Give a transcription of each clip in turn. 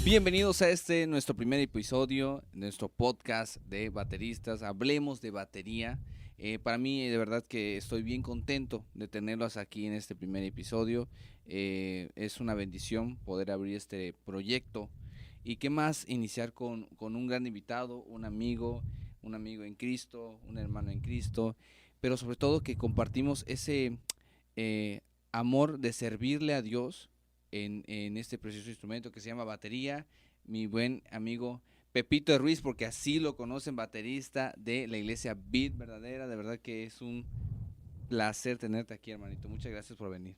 Bienvenidos a nuestro primer episodio, nuestro podcast de bateristas. Hablemos de batería. Para mí, de verdad que estoy bien contento de tenerlos aquí en este primer episodio. Es una bendición poder abrir este proyecto. Y qué más iniciar con un gran invitado, un amigo en Cristo, un hermano en Cristo, pero sobre todo que compartimos ese amor de servirle a Dios en este precioso instrumento que se llama batería. Mi buen amigo Pepito de Ruiz, porque así lo conocen, baterista de la iglesia Beat Verdadera. De verdad que es un placer tenerte aquí, hermanito. Muchas gracias por venir.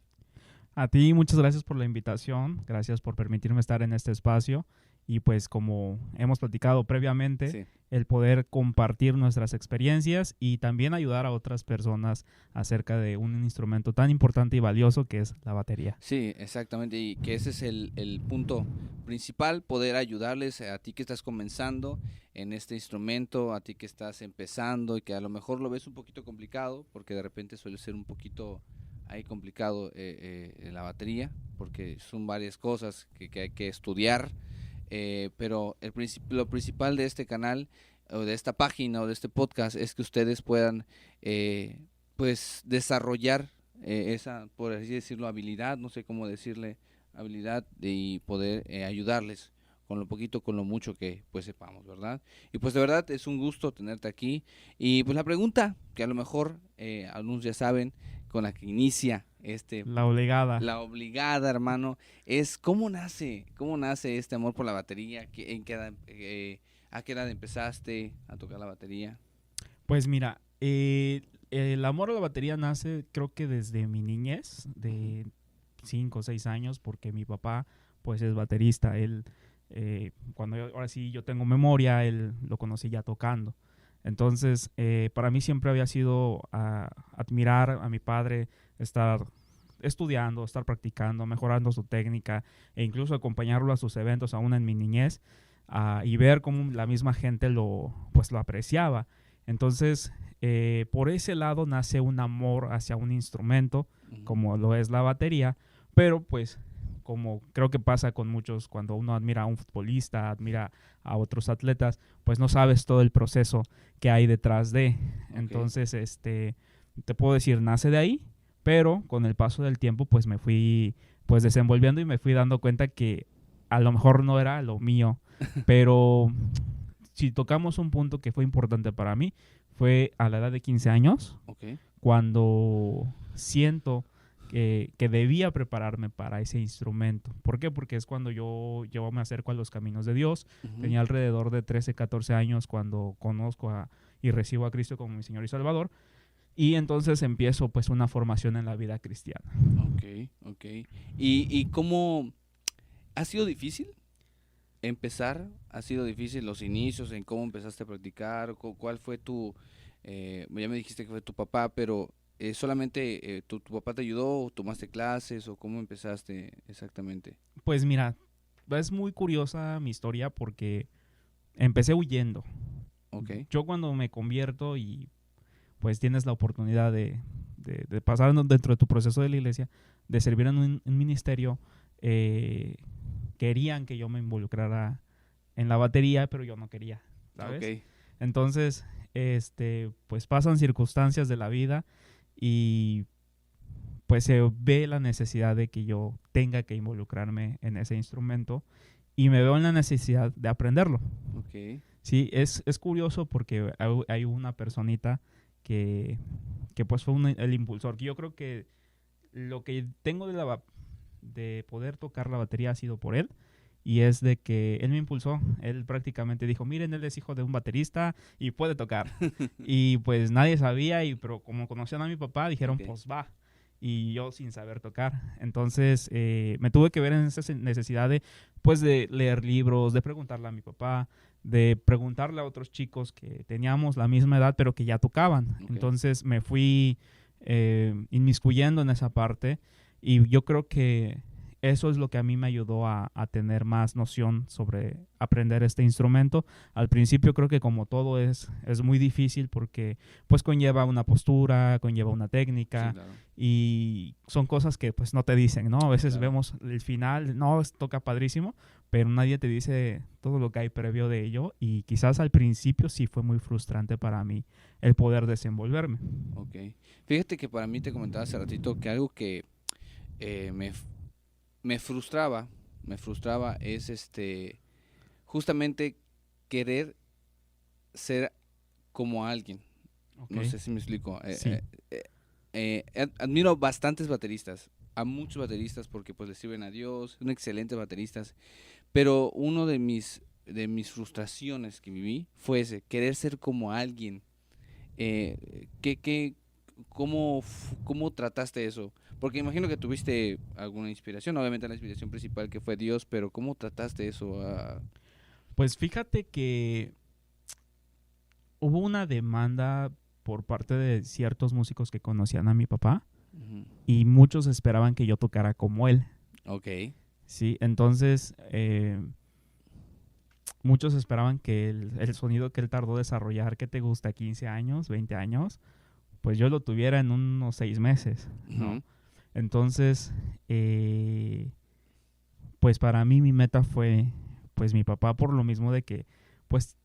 A ti, muchas gracias por la invitación, gracias por permitirme estar en este espacio y pues como hemos platicado previamente, Sí. el poder compartir nuestras experiencias y también ayudar a otras personas acerca de un instrumento tan importante y valioso que es la batería. Sí, exactamente, y que ese es el punto principal, poder ayudarles a ti que estás comenzando en este instrumento, a ti que estás empezando y que a lo mejor lo ves un poquito complicado, porque de repente suele ser un poquito ahí complicado la batería, porque son varias cosas que hay que estudiar, pero lo principal de este canal, o de esta página, o de este podcast, es que ustedes puedan pues desarrollar esa, por así decirlo, habilidad, no sé cómo decirle, habilidad y poder ayudarles con lo poquito, con lo mucho que pues sepamos, ¿verdad? Y pues de verdad es un gusto tenerte aquí. Y pues la pregunta que a lo mejor algunos ya saben, con la que inicia La obligada. la obligada, hermano, es ¿cómo nace este amor por la batería? ¿En qué edad, a qué edad empezaste a tocar la batería? Pues mira, el amor a la batería nace creo que desde mi niñez, de 5 o 6 años, porque mi papá pues es baterista. Él, ahora sí yo tengo memoria, él lo conocí ya tocando. Entonces, para mí siempre había sido admirar a mi padre, estar estudiando, estar practicando, mejorando su técnica e incluso acompañarlo a sus eventos aún en mi niñez, y ver cómo la misma gente lo apreciaba. Entonces, por ese lado nace un amor hacia un instrumento, como lo es la batería, pero pues como creo que pasa con muchos, cuando uno admira a un futbolista, admira a otros atletas, pues no sabes todo el proceso que hay detrás de. Okay. Entonces, te puedo decir, nace de ahí, pero con el paso del tiempo pues me fui pues desenvolviendo y me fui dando cuenta que a lo mejor no era lo mío, pero si tocamos un punto que fue importante para mí, fue a la edad de 15 años, Okay. cuando siento que debía prepararme para ese instrumento. ¿Por qué? Porque es cuando yo me acerco a los caminos de Dios. Tenía alrededor de 13, 14 años cuando conozco y recibo a Cristo como mi Señor y Salvador. Y entonces empiezo pues una formación en la vida cristiana. Ok. ¿Y cómo ha sido difícil empezar? ¿Ha sido difícil los inicios en cómo empezaste a practicar? ¿Cuál fue ya me dijiste que fue tu papá, pero solamente tu papá te ayudó o tomaste clases o cómo empezaste exactamente? Pues mira, es muy curiosa mi historia porque empecé huyendo. Okay. Yo cuando me convierto y pues tienes la oportunidad de pasar dentro de tu proceso de la iglesia, de servir en un ministerio, querían que yo me involucrara en la batería, pero yo no quería, ¿sabes? Okay. Entonces, pues pasan circunstancias de la vida y pues se ve la necesidad de que yo tenga que involucrarme en ese instrumento y me veo en la necesidad de aprenderlo. Okay. Sí, es curioso porque hay una personita que pues fue el impulsor. Yo creo que lo que tengo de poder tocar la batería ha sido por él. Y es de que él me impulsó. Él prácticamente dijo, miren, él es hijo de un baterista y puede tocar. Y pues nadie sabía, pero como conocían a mi papá, dijeron, Okay. pues va. Y yo sin saber tocar. Entonces me tuve que ver en esa necesidad de leer libros, de preguntarle a mi papá, de preguntarle a otros chicos que teníamos la misma edad, pero que ya tocaban. Okay. Entonces me fui inmiscuyendo en esa parte. Y yo creo que eso es lo que a mí me ayudó a tener más noción sobre aprender este instrumento. Al principio creo que como todo es muy difícil porque pues conlleva una postura, conlleva una Sí, técnica claro. y son cosas que pues no te dicen, ¿no? A veces Claro. vemos el final, no, toca padrísimo, pero nadie te dice todo lo que hay previo de ello y quizás al principio sí fue muy frustrante para mí el poder desenvolverme. Ok. Fíjate que para mí te comentaba hace ratito que algo que eh, me, f- me frustraba, es justamente querer ser como alguien. Ok, No sé si me explico. sí, Admiro bastantes bateristas, a muchos bateristas porque pues le sirven a Dios, son excelentes bateristas, pero uno de mis frustraciones que viví fue ese, querer ser como alguien. ¿Qué, cómo trataste eso? Porque imagino que tuviste alguna inspiración, obviamente la inspiración principal que fue Dios, pero ¿cómo trataste eso? pues fíjate que hubo una demanda por parte de ciertos músicos que conocían a mi papá Ujú. y muchos esperaban que yo tocara como él, Ok, ¿sí? Entonces, muchos esperaban que el sonido que él tardó en desarrollar, que te gusta, 15 años, 20 años, pues yo lo tuviera en unos 6 meses, ¿no? ujú, Entonces, pues para mí mi meta fue, pues mi papá, por lo mismo de que, pues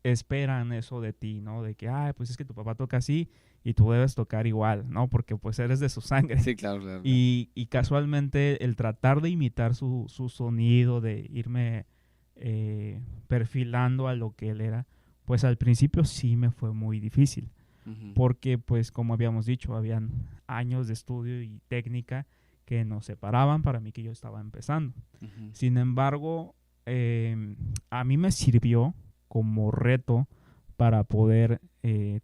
esperan eso de ti, ¿no? De que, ay, pues es que tu papá toca así y tú debes tocar igual, ¿no? Porque pues eres de su sangre. sí, claro, claro, claro. Y casualmente el tratar de imitar su sonido, de irme perfilando a lo que él era, pues al principio sí me fue muy difícil. Ujú, Porque pues como habíamos dicho, habían años de estudio y técnica que nos separaban para mí que yo estaba empezando. ujú, Sin embargo, a mí me sirvió como reto para poder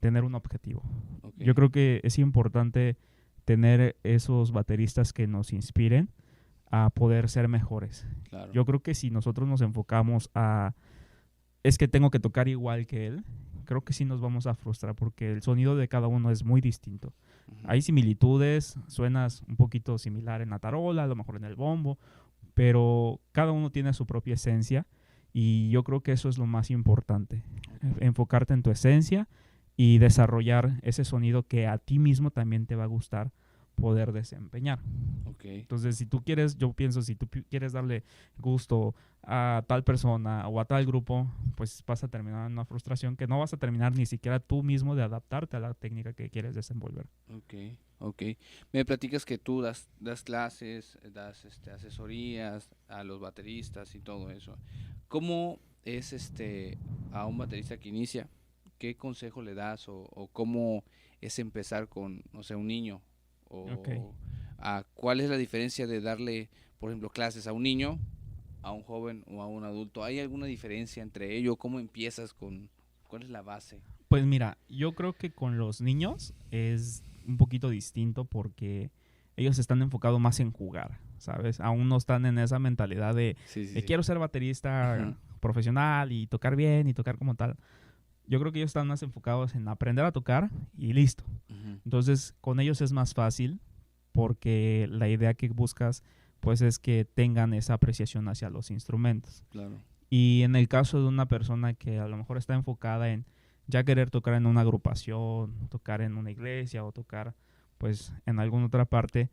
tener un objetivo. ok, Yo creo que es importante tener esos bateristas que nos inspiren a poder ser mejores. claro. Yo creo que si nosotros nos enfocamos a, es que tengo que tocar igual que él, creo que sí nos vamos a frustrar porque el sonido de cada uno es muy distinto. Ujú, Hay similitudes, suenas un poquito similar en la tarola, a lo mejor en el bombo, pero cada uno tiene su propia esencia y yo creo que eso es lo más importante, ok, enfocarte en tu esencia y desarrollar ese sonido que a ti mismo también te va a gustar poder desempeñar. ok, Entonces, si tú quieres, yo pienso, si tú quieres darle gusto a tal persona o a tal grupo, pues vas a terminar en una frustración que no vas a terminar ni siquiera tú mismo de adaptarte a la técnica que quieres desenvolver. ok, ok. Me platicas que tú das clases, das asesorías a los bateristas y todo eso. ¿Cómo es a un baterista que inicia? ¿Qué consejo le das o cómo es empezar con, no sé, un niño? Ok. O ¿cuál es la diferencia de darle, por ejemplo, clases a un niño, a un joven o a un adulto? ¿Hay alguna diferencia entre ello? ¿Cómo empiezas con, cuál es la base? Pues mira, yo creo que con los niños es un poquito distinto porque ellos están enfocados más en jugar, ¿sabes? Aún no están en esa mentalidad Sí, sí, de sí. quiero ser Ujú, baterista profesional y tocar bien y tocar como tal. Yo creo que ellos están más enfocados en aprender a tocar y listo. ujú, Entonces, con ellos es más fácil porque la idea que buscas pues es que tengan esa apreciación hacia los instrumentos. claro. Y en el caso de una persona que a lo mejor está enfocada en ya querer tocar en una agrupación, tocar en una iglesia o tocar pues en alguna otra parte,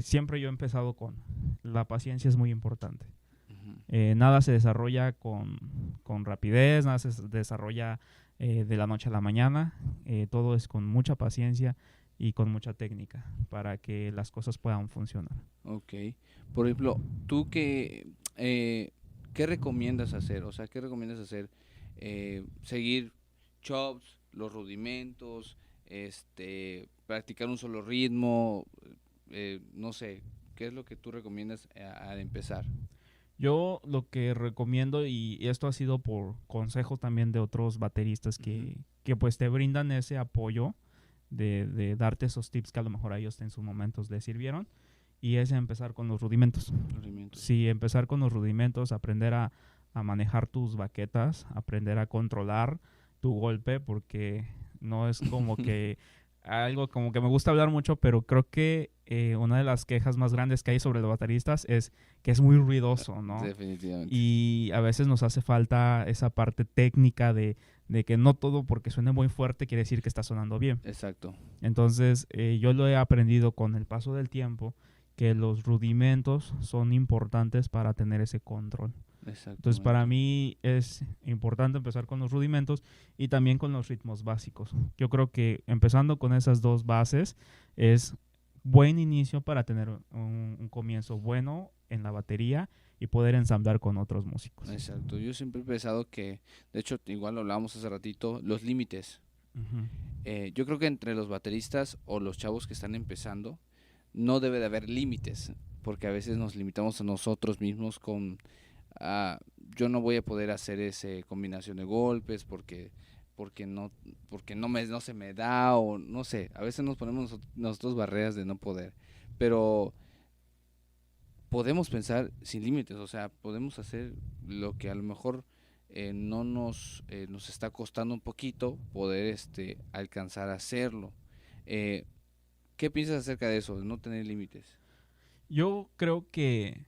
siempre yo he empezado con la paciencia es muy importante. Ujú, Nada se desarrolla con rapidez, nada se desarrolla de la noche a la mañana, todo es con mucha paciencia y con mucha técnica para que las cosas puedan funcionar. ok. Por ejemplo, tú qué recomiendas hacer? O sea, ¿qué recomiendas hacer? Seguir chops, los rudimentos, practicar un solo ritmo, no sé, ¿qué es lo que tú recomiendas al empezar? Yo lo que recomiendo, y esto ha sido por consejo también de otros bateristas Ujú, que pues te brindan ese apoyo de darte esos tips que a lo mejor a ellos en sus momentos les sirvieron, y es empezar con los rudimentos. rudimentos. Sí, empezar con los rudimentos, aprender a manejar tus baquetas, aprender a controlar tu golpe, porque no es como que algo como que me gusta hablar mucho, pero creo que una de las quejas más grandes que hay sobre los bateristas es que es muy ruidoso, ¿no? Definitivamente. Y a veces nos hace falta esa parte técnica de que no todo porque suene muy fuerte quiere decir que está sonando bien. Exacto. Entonces, yo lo he aprendido con el paso del tiempo, que los rudimentos son importantes para tener ese control. Entonces, para mí es importante empezar con los rudimentos y también con los ritmos básicos. Yo creo que empezando con esas dos bases es buen inicio para tener un comienzo bueno en la batería y poder ensamblar con otros músicos. Exacto. Yo siempre he pensado que, de hecho, igual lo hablábamos hace ratito, los límites. Yo creo que entre los bateristas o los chavos que están empezando, no debe de haber límites, porque a veces nos limitamos a nosotros mismos con, yo no voy a poder hacer esa combinación de golpes porque no se me da, o no sé, a veces nos ponemos nosotros barreras de no poder, pero podemos pensar sin límites, o sea, podemos hacer lo que a lo mejor no nos está costando un poquito poder alcanzar a hacerlo. ¿Qué piensas acerca de eso, de no tener límites? Yo creo que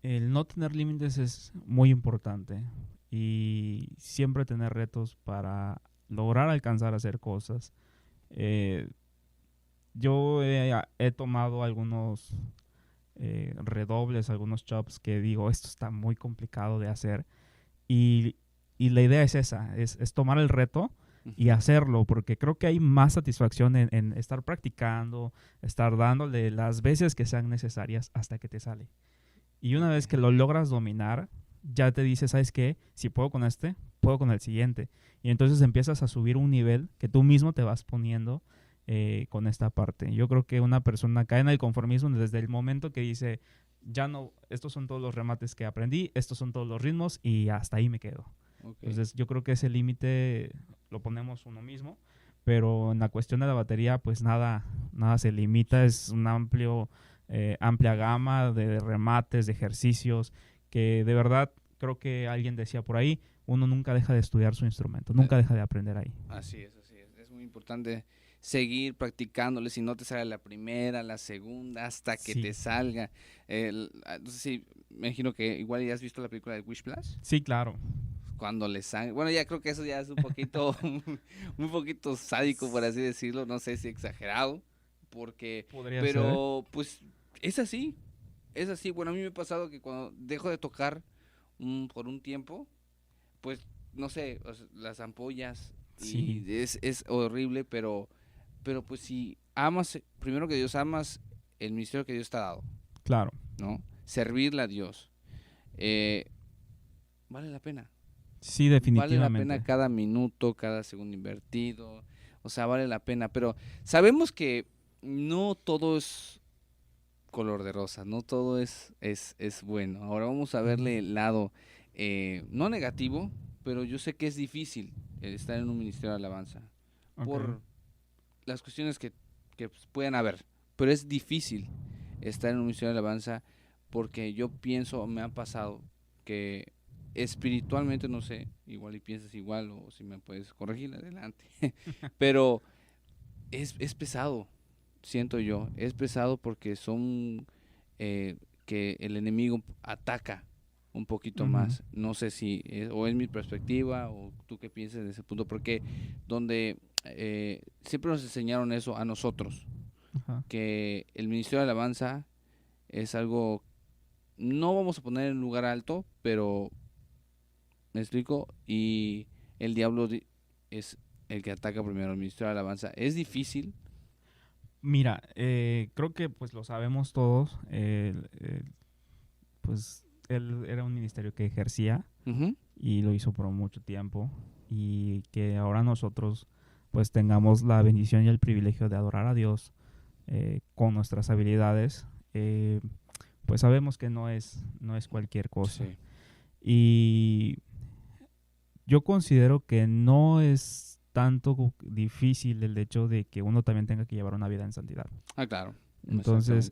el no tener límites es muy importante y siempre tener retos para lograr alcanzar a hacer cosas. Yo he tomado algunos redobles, algunos chops que digo, esto está muy complicado de hacer. Y la idea es esa, es tomar el reto y hacerlo, porque creo que hay más satisfacción en estar practicando, estar dándole las veces que sean necesarias hasta que te sale. Y una vez que lo logras dominar, ya te dices, ¿sabes qué? Si puedo con este, puedo con el siguiente. Y entonces empiezas a subir un nivel que tú mismo te vas poniendo con esta parte. Yo creo que una persona cae en el conformismo desde el momento que dice, ya no, estos son todos los remates que aprendí, estos son todos los ritmos y hasta ahí me quedo. Okay. Entonces yo creo que ese límite lo ponemos uno mismo, pero en la cuestión de la batería pues nada se limita, es un amplia gama de remates, de ejercicios, que de verdad creo que alguien decía por ahí, uno nunca deja de estudiar su instrumento, nunca deja de aprender ahí. Así es, es muy importante seguir practicándole, si no te sale la primera, la segunda, hasta que te salga. No sé si, me imagino que igual ya has visto la película de Whiplash. Sí, claro. Cuando le sangre, bueno, ya creo que eso ya es un poquito, un poquito sádico, por así decirlo, no sé si exagerado, porque, pero pues es así, bueno, a mí me ha pasado que cuando dejo de tocar por un tiempo, pues, no sé, las ampollas, y es horrible, pero pues si amas, primero que Dios, amas el ministerio que Dios te ha dado. Claro. ¿No? Servirle a Dios. Vale la pena. Sí, definitivamente. Vale la pena cada minuto, cada segundo invertido. O sea, vale la pena. Pero sabemos que no todo es color de rosa, no todo es bueno. Ahora vamos a verle el lado, no negativo, pero yo sé que es difícil estar en un ministerio de alabanza. Okay. Por las cuestiones que puedan haber. Pero es difícil estar en un ministerio de alabanza porque yo pienso, me ha pasado que espiritualmente, no sé, igual y piensas igual o si me puedes corregir, adelante. Pero es pesado, siento yo. Es pesado porque son que el enemigo ataca un poquito más. No sé si o es mi perspectiva o tú qué piensas de ese punto, porque donde siempre nos enseñaron eso a nosotros, que el ministerio de alabanza es algo, no vamos a poner en lugar alto, pero ¿me explico? Y el diablo es el que ataca primero al ministerio de alabanza. ¿Es difícil? Mira, creo que pues lo sabemos todos. Pues él era un ministerio que ejercía y lo hizo por mucho tiempo. Y que ahora nosotros pues tengamos la bendición y el privilegio de adorar a Dios con nuestras habilidades. Pues sabemos que no es cualquier cosa. Sí. Y yo considero que no es tanto difícil el hecho de que uno también tenga que llevar una vida en santidad. Claro. Entonces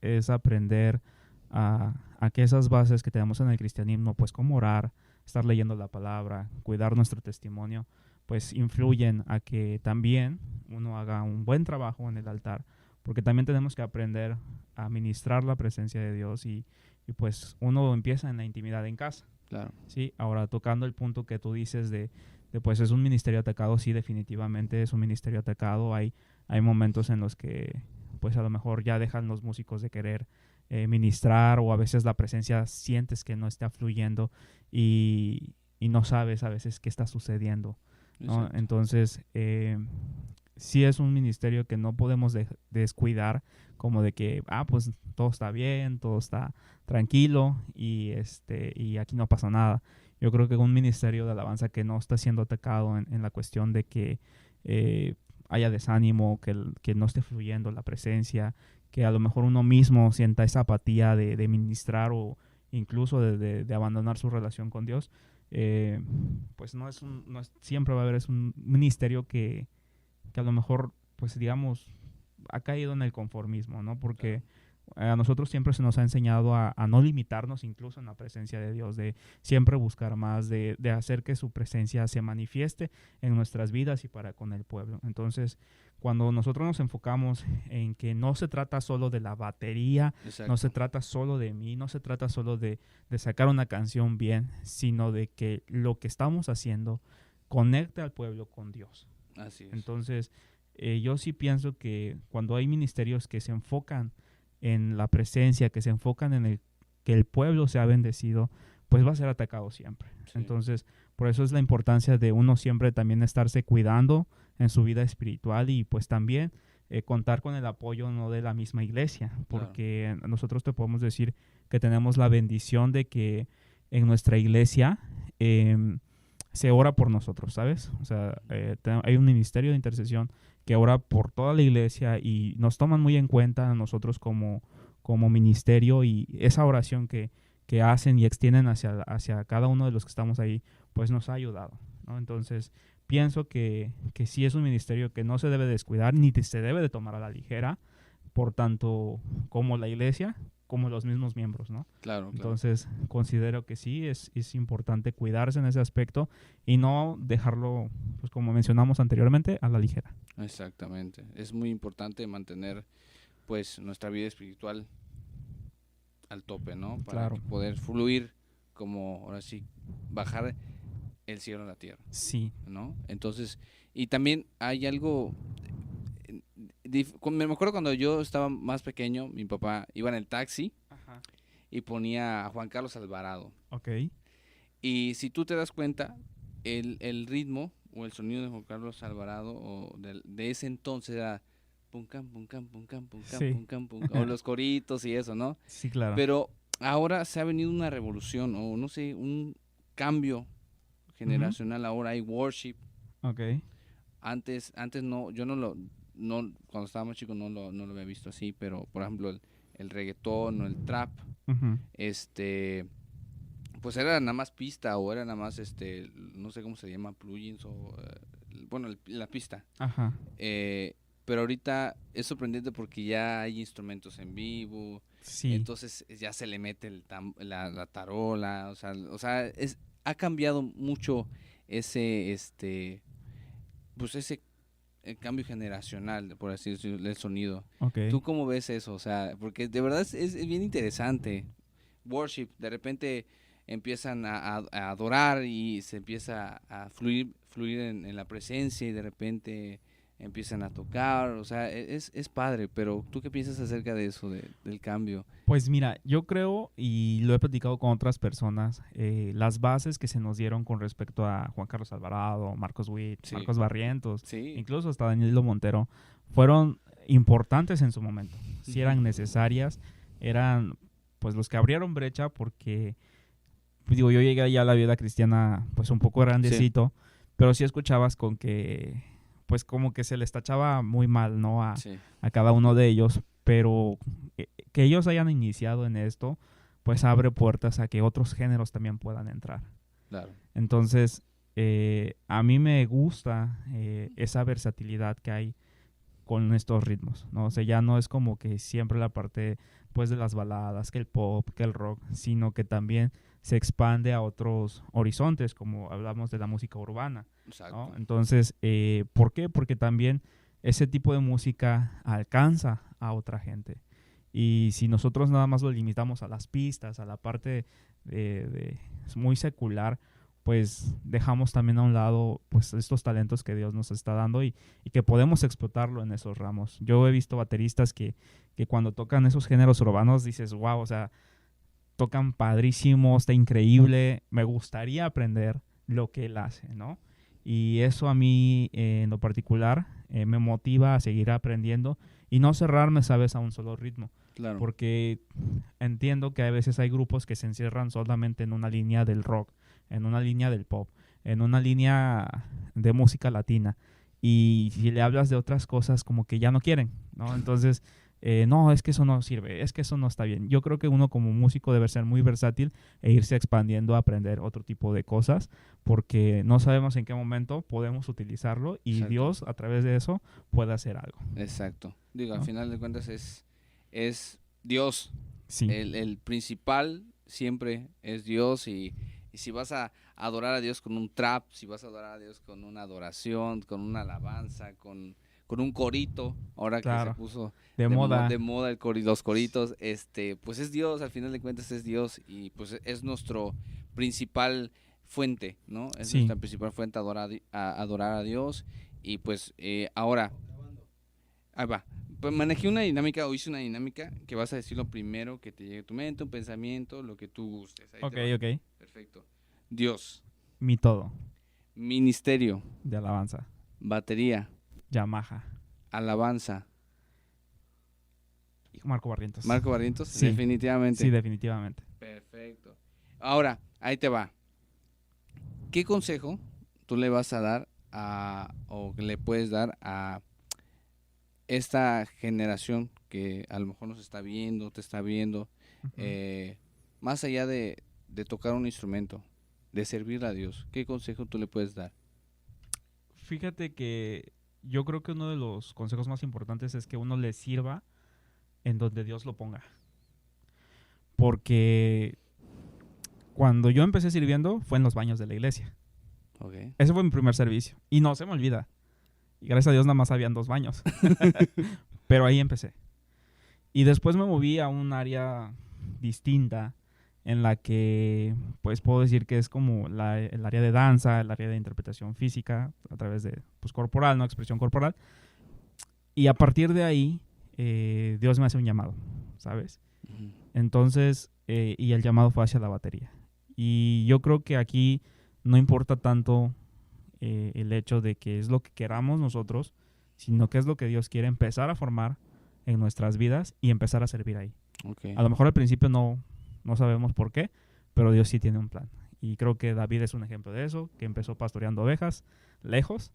es aprender a que esas bases que tenemos en el cristianismo, pues como orar, estar leyendo la palabra, cuidar nuestro testimonio, pues influyen a que también uno haga un buen trabajo en el altar, porque también tenemos que aprender a ministrar la presencia de Dios y pues uno empieza en la intimidad en casa. Claro. Sí, ahora tocando el punto que tú dices de pues es un ministerio atacado, sí, definitivamente es un ministerio atacado. Hay momentos en los que pues a lo mejor ya dejan los músicos de querer ministrar, o a veces la presencia sientes que no está fluyendo y no sabes a veces qué está sucediendo, ¿no? Exacto. Entonces, sí es un ministerio que no podemos descuidar, como de que, pues todo está bien, todo está tranquilo y aquí no pasa nada. Yo creo que un ministerio de alabanza que no está siendo atacado en la cuestión de que haya desánimo, que no esté fluyendo la presencia, que a lo mejor uno mismo sienta esa apatía de ministrar, o incluso de abandonar su relación con Dios, pues no es siempre va a haber, es un ministerio que a lo mejor, pues digamos, ha caído en el conformismo, ¿no? Porque a nosotros siempre se nos ha enseñado a no limitarnos incluso en la presencia de Dios, de siempre buscar más, de hacer que su presencia se manifieste en nuestras vidas y para con el pueblo. Entonces, cuando nosotros nos enfocamos en que no se trata solo de la batería, Exacto. no se trata solo de mí, no se trata solo de sacar una canción bien, sino de que lo que estamos haciendo conecte al pueblo con Dios. Así es. Entonces, yo sí pienso que cuando hay ministerios que se enfocan en la presencia, que se enfocan en que el pueblo sea bendecido, pues va a ser atacado siempre. Sí. Entonces, por eso es la importancia de uno siempre también estarse cuidando en su vida espiritual, y pues también contar con el apoyo no de la misma iglesia, porque nosotros te podemos decir que tenemos la bendición de que en nuestra iglesia se ora por nosotros, ¿sabes? O sea, hay un ministerio de intercesión que ora por toda la iglesia y nos toman muy en cuenta a nosotros como ministerio, y esa oración que hacen y extienden hacia cada uno de los que estamos ahí, pues nos ha ayudado, ¿no? Entonces, pienso que sí es un ministerio que no se debe descuidar ni se debe de tomar a la ligera, por tanto como la iglesia como los mismos miembros, ¿no? Claro. Entonces, considero que sí es importante cuidarse en ese aspecto y no dejarlo, pues como mencionamos anteriormente, a la ligera. Exactamente. Es muy importante mantener pues nuestra vida espiritual al tope, ¿no? Para poder fluir, como ahora sí, bajar el cielo a la tierra. Sí. ¿No? Entonces, y también hay algo, me acuerdo cuando yo estaba más pequeño, mi papá iba en el taxi. Ajá. Y ponía a Juan Carlos Alvarado. Ok. Y si tú te das cuenta, el ritmo o el sonido de Juan Carlos Alvarado o de ese entonces era pum cam pum cam pum cam pum cam pum cam pum cam, o los coritos y eso, ¿no? Sí, claro. Pero ahora se ha venido una revolución, o no sé, un cambio generacional. Ahora hay worship. Okay. Antes no, yo no cuando estaba más chico no lo había visto así, pero por ejemplo el reggaetón o el trap, pues era nada más pista, o era nada más no sé cómo se llama, plugins, o bueno, la pista. Ajá. Pero ahorita es sorprendente porque ya hay instrumentos en vivo. Sí. Entonces ya se le mete la tarola, o sea, ha cambiado mucho ese pues ese cambio generacional, por así decirlo, el sonido. Okay. ¿Tú cómo ves eso? O sea, porque de verdad es bien interesante. Worship, de repente empiezan a adorar y se empieza a fluir en la presencia, y de repente empiezan a tocar, o sea, es padre. Pero ¿tú qué piensas acerca de eso, del cambio? Pues mira, yo creo, y lo he platicado con otras personas, las bases que se nos dieron con respecto a Juan Carlos Alvarado, Marcos Witt, sí, Marcos Barrientos, sí, incluso hasta Danilo Montero, fueron importantes en su momento. Sí eran necesarias, eran pues los que abrieron brecha, porque pues, digo, yo llegué ya a la vida cristiana pues un poco grandecito, sí, pero sí escuchabas con que pues como que se les tachaba muy mal, ¿no? A cada uno de ellos, pero que ellos hayan iniciado en esto, pues abre puertas a que otros géneros también puedan entrar. Claro. Entonces, a mí me gusta esa versatilidad que hay con estos ritmos, ¿no? O sea, ya no es como que siempre la parte, pues, de las baladas, que el pop, que el rock, sino que también se expande a otros horizontes, como hablamos de la música urbana, ¿no? Entonces, ¿por qué? Porque también ese tipo de música alcanza a otra gente. Y si nosotros nada más lo limitamos a las pistas, a la parte es muy secular, pues dejamos también a un lado pues estos talentos que Dios nos está dando y que podemos explotarlo en esos ramos. Yo he visto bateristas que cuando tocan esos géneros urbanos dices, wow, o sea, tocan padrísimo, está increíble, me gustaría aprender lo que él hace, ¿no? Y eso a mí en lo particular me motiva a seguir aprendiendo y no cerrarme, ¿sabes?, a un solo ritmo. Claro. Porque entiendo que a veces hay grupos que se encierran solamente en una línea del rock, en una línea del pop, en una línea de música latina. Y si le hablas de otras cosas, como que ya no quieren, ¿no? Entonces, no, es que eso no sirve, es que eso no está bien. Yo creo que uno como músico debe ser muy versátil e irse expandiendo a aprender otro tipo de cosas, porque no sabemos en qué momento podemos utilizarlo y Exacto. Dios a través de eso puede hacer algo. Exacto. Digo, al ¿No? final de cuentas es Dios. Sí, El principal siempre es Dios y si vas a adorar a Dios con un trap, si vas a adorar a Dios con una adoración, con una alabanza, con un corito, ahora que se claro, puso de moda. de moda los coritos, pues es Dios, al final de cuentas es Dios y pues es nuestro principal fuente, ¿no? Es Sí, nuestra principal fuente a adorar a Dios y pues ahora, ahí va. Pues manejé una dinámica o hice una dinámica que vas a decir lo primero que te llegue a tu mente, un pensamiento, lo que tú gustes. Ahí ok, te va. ok. Perfecto. Dios, Mi todo, ministerio, de alabanza. batería, Yamaha. alabanza. Y Marco Barrientos. Marco Barrientos, Sí, definitivamente. sí, definitivamente. Perfecto. Ahora, ahí te va. ¿Qué consejo tú le vas a dar o le puedes dar a esta generación que a lo mejor nos está viendo, te está viendo, Ujú. más allá de tocar un instrumento, de servir a Dios? ¿Qué consejo tú le puedes dar? Fíjate que yo creo que uno de los consejos más importantes es que uno le sirva en donde Dios lo ponga. Porque cuando yo empecé sirviendo fue en los baños de la iglesia. Okay. Ese fue mi primer servicio. Y no se me olvida. Y gracias a Dios nada más habían 2 baños. Pero ahí empecé. Y después me moví a un área distinta en la que pues puedo decir que es como el área de danza, el área de interpretación física a través de pues corporal, no expresión corporal. Y a partir de ahí Dios me hace un llamado, ¿sabes? Ujú. Entonces, y el llamado fue hacia la batería. Y yo creo que aquí no importa tanto el hecho de que es lo que queramos nosotros, sino que es lo que Dios quiere empezar a formar en nuestras vidas y empezar a servir ahí. Okay. A lo mejor al principio no sabemos por qué, pero Dios sí tiene un plan. Y creo que David es un ejemplo de eso, que empezó pastoreando ovejas lejos,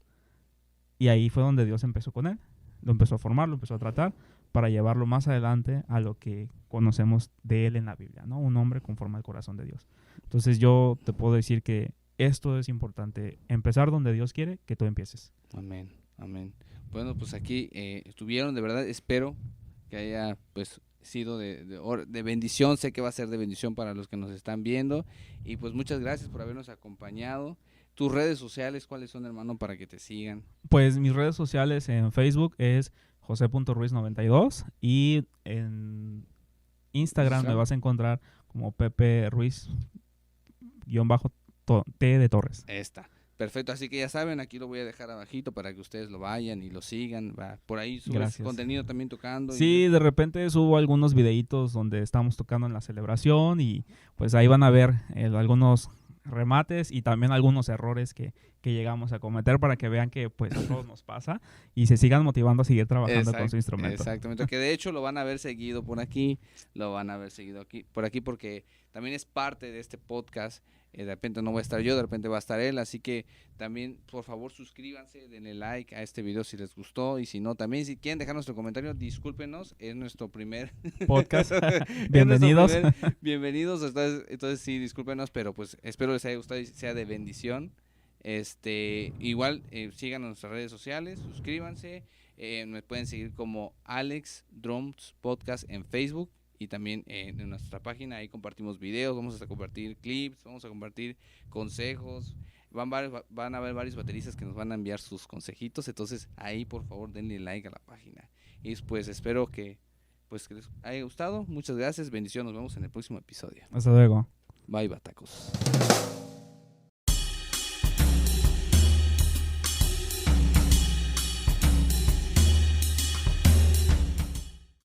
y ahí fue donde Dios empezó con él. Lo empezó a formar, lo empezó a tratar para llevarlo más adelante a lo que conocemos de él en la Biblia, ¿no? Un hombre conforme al corazón de Dios. Entonces yo te puedo decir que esto es importante, empezar donde Dios quiere que tú empieces. Amén, amén. Bueno, pues aquí estuvieron, de verdad, espero que haya pues sido de bendición, sé que va a ser de bendición para los que nos están viendo y pues muchas gracias por habernos acompañado. Tus redes sociales, ¿cuáles son, hermano, para que te sigan? Pues mis redes sociales en Facebook es jose.ruiz92 y en Instagram me vas a encontrar como Pepe Ruiz T de Torres. Esta. Perfecto, así que ya saben, aquí lo voy a dejar abajito para que ustedes lo vayan y lo sigan. Va. Por ahí subes Gracias. contenido también tocando. Sí, de repente subo algunos videitos donde estamos tocando en la celebración y pues ahí van a ver algunos remates y también algunos errores que llegamos a cometer para que vean que pues a todos nos pasa y se sigan motivando a seguir trabajando con su instrumento. Exactamente, que de hecho lo van a ver seguido por aquí, lo van a ver seguido por aquí porque también es parte de este podcast. De repente no voy a estar yo, de repente va a estar él, así que también por favor suscríbanse, denle like a este video si les gustó y si no, también si quieren dejar nuestro comentario, discúlpenos, es nuestro primer podcast. Bienvenidos. Bienvenidos, entonces sí, discúlpenos, pero pues espero les haya gustado y sea de bendición. Igual sigan en nuestras redes sociales, suscríbanse, me pueden seguir como Alex Drums Podcast en Facebook y también en nuestra página, ahí compartimos videos, vamos a compartir clips, vamos a compartir consejos, van a haber varios bateristas que nos van a enviar sus consejitos, entonces ahí por favor denle like a la página. Y pues espero que les haya gustado. Muchas gracias, bendiciones, nos vemos en el próximo episodio. Hasta luego. Bye, batacos.